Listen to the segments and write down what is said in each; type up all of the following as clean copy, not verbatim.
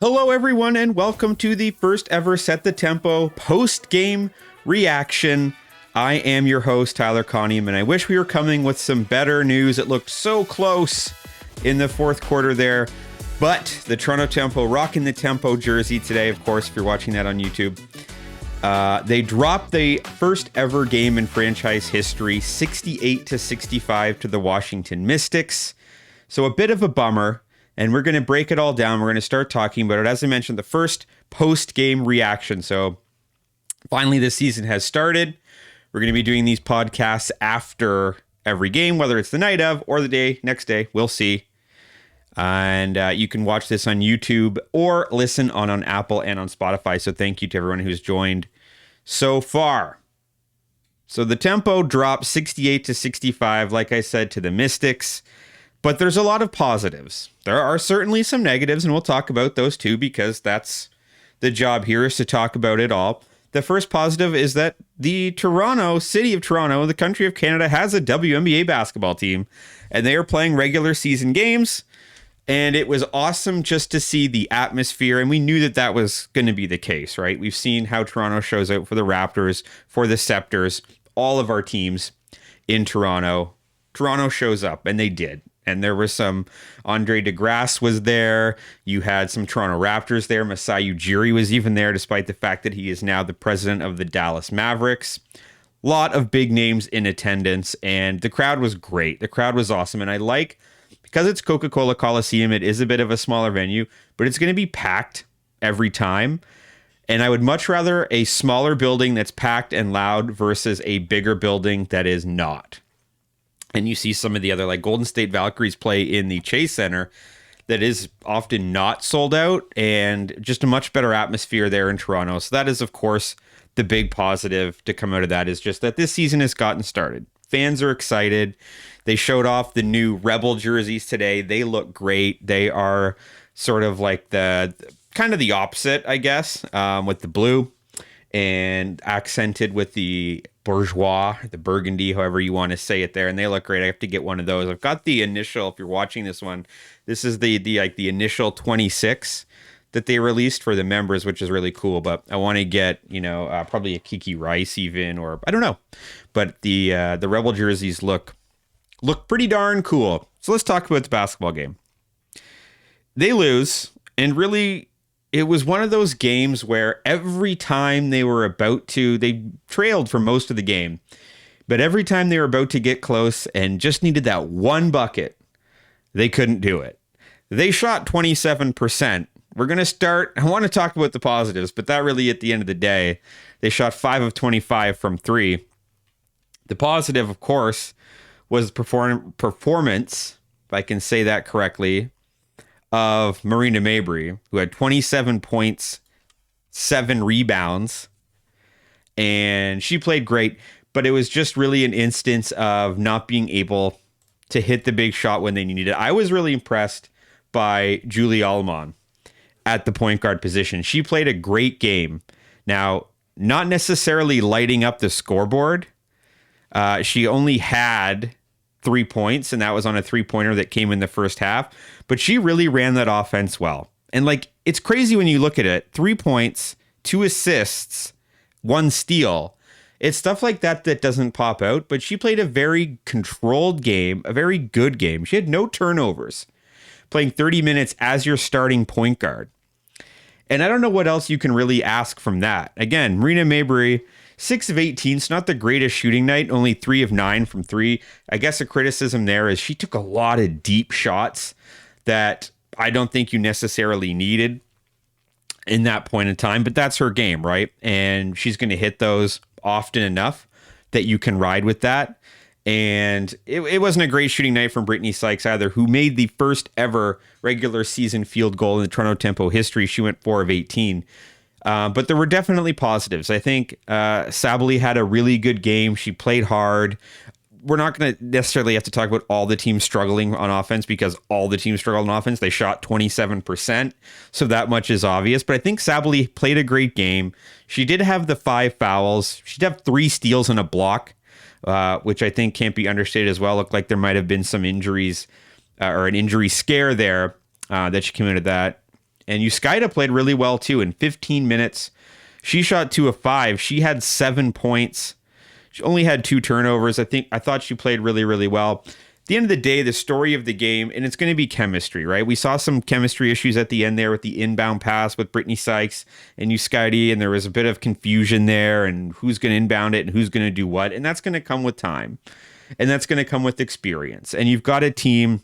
Hello, everyone, and welcome to the first ever Set the Tempo post-game reaction. I am your host, Tyler Conium, and I wish we were coming with some better news. It looked so close in the fourth quarter there, but the Toronto Tempo rocking the Tempo jersey today, of course, if you're watching that on YouTube. They dropped the first ever game in franchise history, 68-65 to the Washington Mystics. So a bit of a bummer. And we're going to break it all down. We're going to start talking about it. As I mentioned, the first post-game reaction. So finally, this season has started. We're going to be doing these podcasts after every game, whether it's the night of or the next day. We'll see. And you can watch this on YouTube or listen on Apple and on Spotify. So thank you to everyone who's joined so far. So the Tempo dropped 68-65, like I said, to the Mystics. But there's a lot of positives. There are certainly some negatives, and we'll talk about those too, because that's the job here, is to talk about it all. The first positive is that the city of Toronto, the country of Canada, has a WNBA basketball team, and they are playing regular season games. And it was awesome just to see the atmosphere, and we knew that that was going to be the case, right? We've seen how Toronto shows out for the Raptors, for the Scepters, all of our teams in Toronto. Toronto shows up, and they did. And there was some Andre DeGrasse was there. You had some Toronto Raptors there. Masai Ujiri was even there, despite the fact that he is now the president of the Dallas Mavericks. Lot of big names in attendance, and the crowd was great. The crowd was awesome. And I like, because it's Coca-Cola Coliseum, it is a bit of a smaller venue, but it's going to be packed every time. And I would much rather a smaller building that's packed and loud versus a bigger building that is not. And you see some of the other, like Golden State Valkyries, play in the Chase Center that is often not sold out, and just a much better atmosphere there in Toronto. So that is, of course, the big positive to come out of that, is just that this season has gotten started. Fans are excited. They showed off the new Rebel jerseys today. They look great. They are sort of like the kind of the opposite, I guess, with the blue and accented with the bourgeois, the burgundy, however you want to say it there, and they look great. I have to get one of those. I've got the initial, if you're watching this one, this is the initial 26 that they released for the members, which is really cool. But I want to get, probably a Kiki Rice even, or I don't know. But the Rebel jerseys look pretty darn cool. So let's talk about the basketball game. They lose, and really, it was one of those games where every time they trailed for most of the game, but every time they were about to get close and just needed that one bucket, they couldn't do it. They shot 27%. We're going to start, I want to talk about the positives, but that really, at the end of the day, they shot 5 of 25 from 3. The positive, of course, was performance, if I can say that correctly, of Marina Mabrey, who had 27 points, 7 rebounds, and she played great, but it was just really an instance of not being able to hit the big shot when they needed it. I was really impressed by Julie Allemand at the point guard position. She played a great game. Now, not necessarily lighting up the scoreboard. She only had 3 points, and that was on a 3-pointer that came in the first half. But she really ran that offense well. And it's crazy when you look at it. 3 points, 2 assists, 1 steal. It's stuff like that that doesn't pop out, but she played a very controlled game, a very good game. She had no turnovers, playing 30 minutes as your starting point guard. And I don't know what else you can really ask from that. Again, Marina Mabrey, 6 of 18, it's not the greatest shooting night, only 3 of 9 from 3. I guess a criticism there is she took a lot of deep shots that I don't think you necessarily needed in that point in time, but that's her game, right? And she's going to hit those often enough that you can ride with that. And it wasn't a great shooting night from Brittany Sykes either, who made the first ever regular season field goal in the Toronto Tempo history. She went 4 of 18. But there were definitely positives. I think Sabaly had a really good game. She played hard. We're not going to necessarily have to talk about all the teams struggling on offense, because all the teams struggled on offense. They shot 27%, so that much is obvious. But I think Sabaly played a great game. She did have the 5 fouls. She did have 3 steals and a block, which I think can't be understated as well. Looked like there might have been some injuries or an injury scare there that she committed that. And Yuskaita played really well too. In 15 minutes, she shot 2 of 5. She had 7 points. She only had 2 turnovers. I thought she played really, really well. At the end of the day, the story of the game, and it's going to be chemistry, right? We saw some chemistry issues at the end there with the inbound pass with Brittany Sykes and Yuskaita, and there was a bit of confusion there and who's going to inbound it and who's going to do what. And that's going to come with time. And that's going to come with experience. And you've got a team,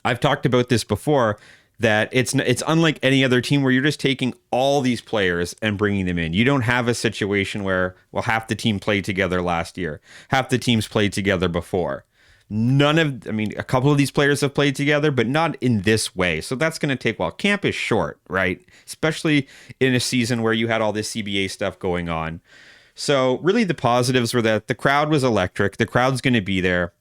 I've talked about this before, that it's unlike any other team where you're just taking all these players and bringing them in. You don't have a situation where, well, half the team played together last year. Half the teams played together before. A couple of these players have played together, but not in this way. So that's going to take a while. Camp is short, right? Especially in a season where you had all this CBA stuff going on. So really the positives were that the crowd was electric. The crowd's going to be there,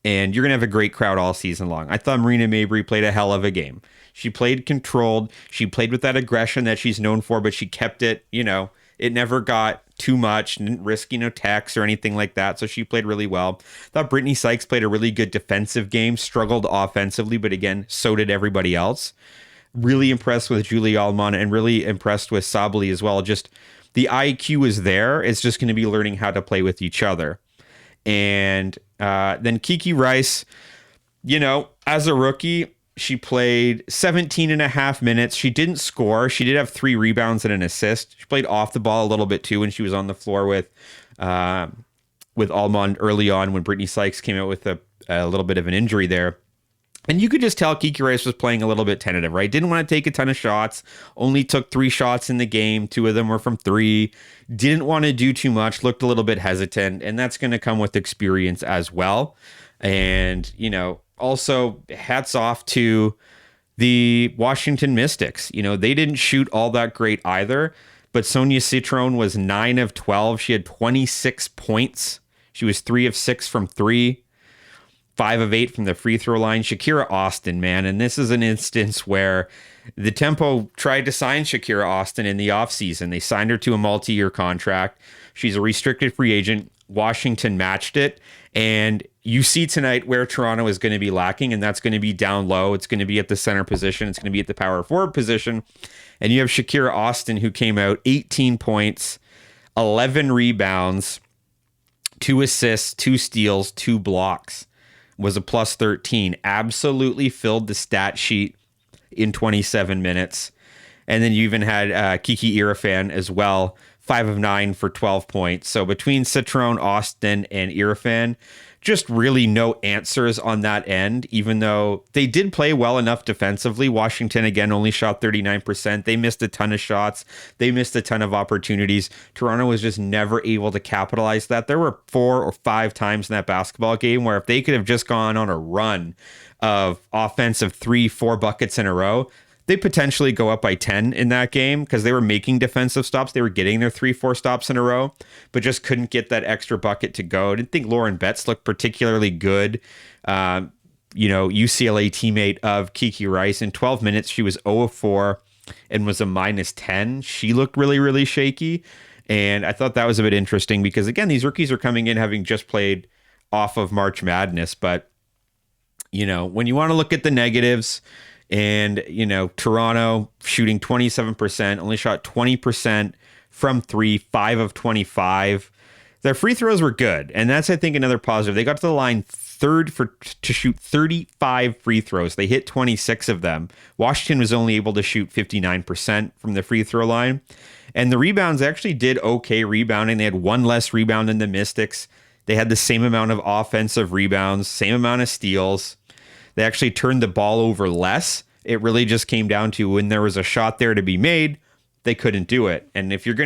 and you're going to have a great crowd all season long. I thought Marina Mabrey played a hell of a game. She played controlled. She played with that aggression that she's known for, but she kept it, it never got too much, didn't risk, tacks or anything like that. So she played really well. Thought Brittany Sykes played a really good defensive game, struggled offensively, but again, so did everybody else. Really impressed with Julie Allemand and really impressed with Sabali as well. Just the IQ is there. It's just going to be learning how to play with each other. And then Kiki Rice, as a rookie, she played 17 and a half minutes. She didn't score. She did have 3 rebounds and an assist. She played off the ball a little bit too when she was on the floor with Allemand early on when Brittany Sykes came out with a little bit of an injury there. And you could just tell Kiki Rice was playing a little bit tentative, right? Didn't want to take a ton of shots. Only took 3 shots in the game. 2 of them were from 3. Didn't want to do too much. Looked a little bit hesitant. And that's going to come with experience as well. And, also hats off to the Washington Mystics. They didn't shoot all that great either. But Sonia Citrone was 9 of 12. She had 26 points. She was 3 of 6 from 3. 5 of 8 from the free throw line. Shakira Austin, man. And this is an instance where the Tempo tried to sign Shakira Austin in the offseason. They signed her to a multi-year contract. She's a restricted free agent. Washington matched it. And you see tonight where Toronto is going to be lacking, and that's going to be down low. It's going to be at the center position. It's going to be at the power forward position. And you have Shakira Austin, who came out 18 points, 11 rebounds, 2 assists, 2 steals, 2 blocks. Was a plus 13. Absolutely filled the stat sheet in 27 minutes. And then you even had Kiki Irfan as well, 5 of 9 for 12 points. So between Citrone, Austin, and Irfan, just really no answers on that end, even though they did play well enough defensively. Washington, again, only shot 39%. They missed a ton of shots. They missed a ton of opportunities. Toronto was just never able to capitalize that. There were 4 or 5 times in that basketball game where if they could have just gone on a run of offensive 3-4 buckets in a row, they potentially go up by 10 in that game because they were making defensive stops. They were getting their 3-4 stops in a row, but just couldn't get that extra bucket to go. I didn't think Lauren Betts looked particularly good. UCLA teammate of Kiki Rice. In 12 minutes, she was 0 of 4 and was a minus 10. She looked really, really shaky. And I thought that was a bit interesting because, again, these rookies are coming in having just played off of March Madness. But, when you want to look at the negatives, and, Toronto shooting 27%, only shot 20% from 3, 5 of 25. Their free throws were good. And that's, I think, another positive. They got to the line to shoot 35 free throws. They hit 26 of them. Washington was only able to shoot 59% from the free throw line. And the rebounds actually did okay rebounding. They had 1 less rebound than the Mystics. They had the same amount of offensive rebounds, same amount of steals. They actually turned the ball over less. It really just came down to when there was a shot there to be made, they couldn't do it. And if you're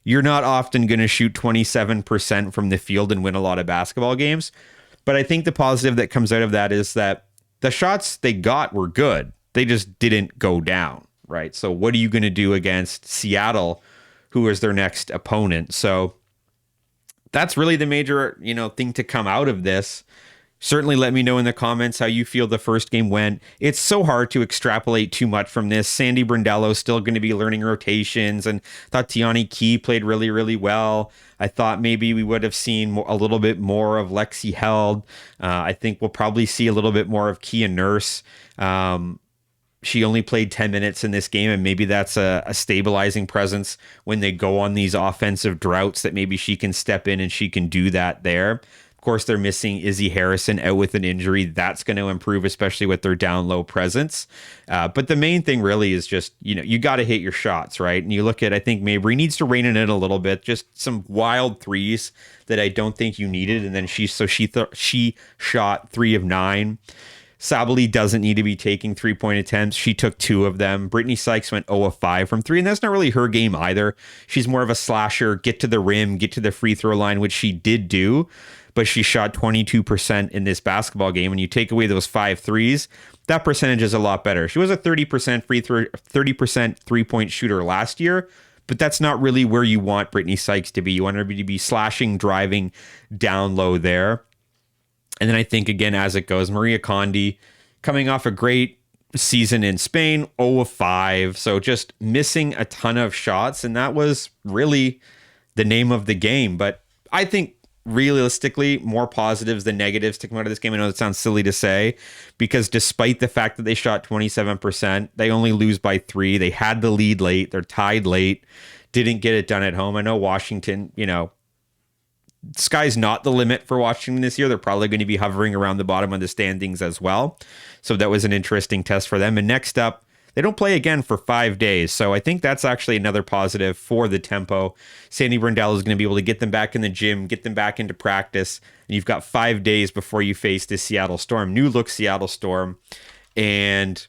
you're not often going to shoot 27% from the field and win a lot of basketball games. But I think the positive that comes out of that is that the shots they got were good. They just didn't go down, right? So what are you going to do against Seattle, who is their next opponent? So that's really the major, thing to come out of this. Certainly let me know in the comments how you feel the first game went. It's so hard to extrapolate too much from this. Sandy Brindello still going to be learning rotations, and thought Tiani Key played really, really well. I thought maybe we would have seen a little bit more of Lexi Held. I think we'll probably see a little bit more of Kia Nurse. she only played 10 minutes in this game, and maybe that's a stabilizing presence when they go on these offensive droughts, that maybe she can step in and she can do that there. Of course, they're missing Izzy Harrison out with an injury. That's going to improve, especially with their down low presence. But the main thing really is just, you got to hit your shots, right? And you look at, I think Mabrey needs to rein it in a little bit, just some wild threes that I don't think you needed. And then she shot 3 of 9. Sabally doesn't need to be taking 3-point attempts. She took 2 of them. Brittany Sykes went 0 of 5 from 3, and that's not really her game either. She's more of a slasher, get to the rim, get to the free throw line, which she did do, but she shot 22% in this basketball game. When you take away those 5 threes, that percentage is a lot better. She was a 30% 30% 3-point shooter last year, but that's not really where you want Brittany Sykes to be. You want her to be slashing, driving down low there. And then I think, again, as it goes, Maria Condi coming off a great season in Spain, 0 of 5. So just missing a ton of shots. And that was really the name of the game. But I think realistically, more positives than negatives to come out of this game. I know that sounds silly to say, because despite the fact that they shot 27%, they only lose by 3. They had the lead late. They're tied late. Didn't get it done at home. I know Washington, sky's not the limit for Washington this year. They're probably going to be hovering around the bottom of the standings as well. So that was an interesting test for them. And next up, they don't play again for 5 days. So I think that's actually another positive for the tempo. Sandy Brundell is going to be able to get them back in the gym, get them back into practice. And you've got 5 days before you face the Seattle Storm, new look Seattle Storm. And,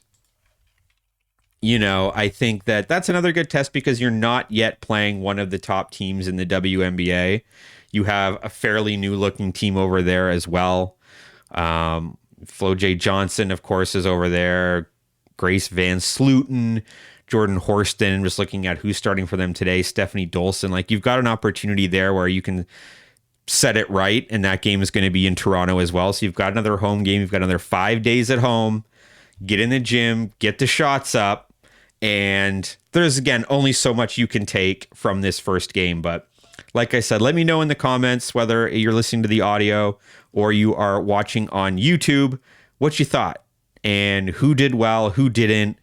I think that that's another good test, because you're not yet playing one of the top teams in the WNBA. You have a fairly new looking team over there as well. Flo J. Johnson, of course, is over there. Grace Van Slooten, Jordan Horston, just looking at who's starting for them today, Stephanie Dolson. Like, you've got an opportunity there where you can set it right, and that game is going to be in Toronto as well. So you've got another home game. You've got another 5 days at home. Get in the gym, get the shots up, and there's, again, only so much you can take from this first game. But like I said, let me know in the comments, whether you're listening to the audio or you are watching on YouTube, what you thought and who did well, who didn't.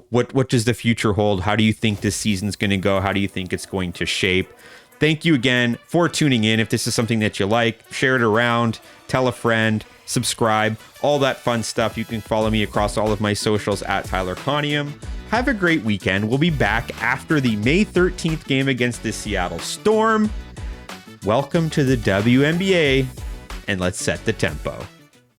What does the future hold? How do you think this season's going to go? How do you think it's going to shape? Thank you again for tuning in. If this is something that you like, share it around, tell a friend, subscribe, all that fun stuff. You can follow me across all of my socials at Tyler Conium. Have a great weekend. We'll be back after the May 13th game against the Seattle Storm. Welcome to the WNBA, and let's set the tempo.